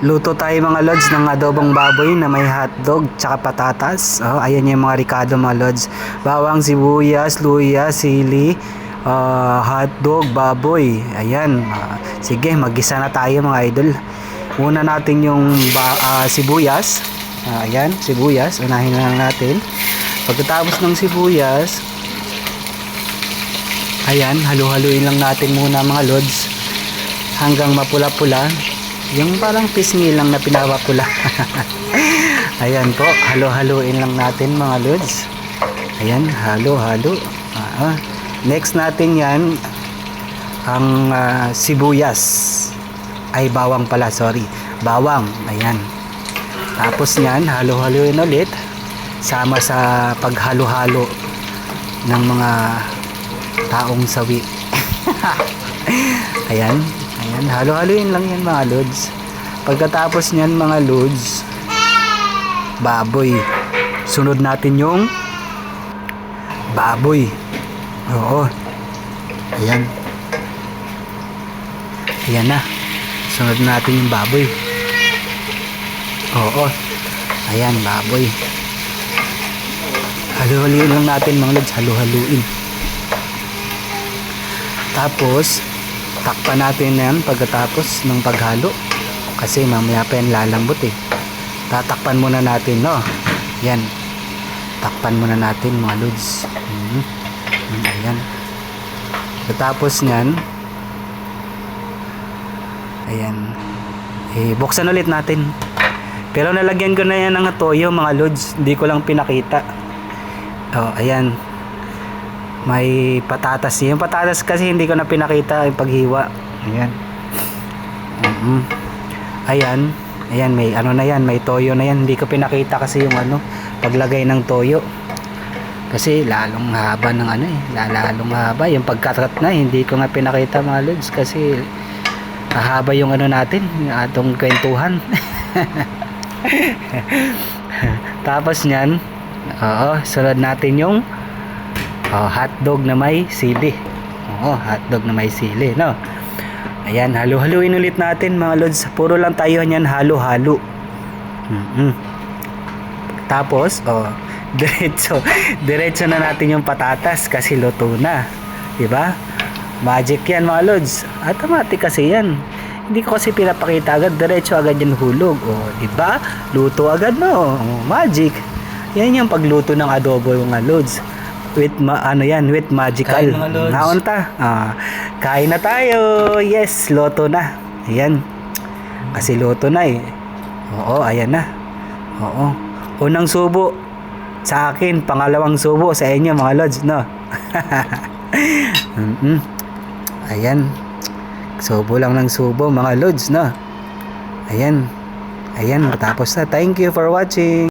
Luto tayo mga lods ng adobong baboy na may hotdog tsaka patatas. Oh, ayan yung mga ricado mga lods. Bawang, sibuyas, luya, sili, hotdog, baboy. Ayan. Sige, maggisa na tayo mga idol. Una natin yung sibuyas. Ayan, sibuyas. Unahin na lang natin. Pagkatapos ng sibuyas, ayan, halu-haluin lang natin muna mga lods hanggang mapula-pula. Yung parang pisngi lang na pinapapula. Ayan po, halo-haluin lang natin mga lods. Ayan, halo-halo. Next natin yan, ang sibuyas. Ay, bawang pala, sorry. Bawang, ayan. Tapos yan, halo-haluin ulit. Sama sa paghalo-halo ng mga taong sawi. Ayan. Ayan, halo-haloin lang yan mga lods. Pagkatapos nyan mga lods, baboy. Sunod natin yung baboy. Oo. Ayan. Ayan na. Sunod natin yung baboy. Oo. Ayan, baboy. Halo-haloin lang natin mga lods. Halo-haloin. Tapos takpan natin yan pagkatapos ng paghalo kasi mamaya pa yan lalambot eh. Tatakpan muna natin, no? Yan, takpan muna natin mga lods. Ayan. Pagkatapos nyan, ayan, buksan ulit natin, pero nalagyan ko na yan ng toyo mga lods, hindi ko lang pinakita. Ayan, may patatas. Yung patatas kasi hindi ko na pinakita yung paghiwa. Ayan. Ayan. Ayan, may ano na yan, may toyo na yan. Hindi ko pinakita kasi yung paglagay ng toyo. Kasi lalong haba ng lalong haba. Yung pagkakat na, hindi ko nga pinakita mga lods kasi haba yung natin, yung atong kwentuhan. Tapos nyan, sunod natin yung hotdog na may sili. Hotdog na may sili, no? Ayan, halo-haluin ulit natin mga lods. Puro lang tayo niyan halo-halo. Tapos, diretso na natin yung patatas kasi luto na. Diba? Magic yan mga lods. Automatic kasi yan. Hindi ko kasi pinapakita agad. Diretso agad yung hulog. Diba? Luto agad, no? Magic. Yan yung pagluto ng adobo mga lods. With with magical. Naunta. Kain na tayo. Yes, loto na. Ayan. Kasi loto na eh. Ayan na. Unang subo sa akin, pangalawang subo sa inyo mga lods, no? Ayan. Subo lang ng subo mga lods, no? Ayan. Ayan, matapos na. Thank you for watching.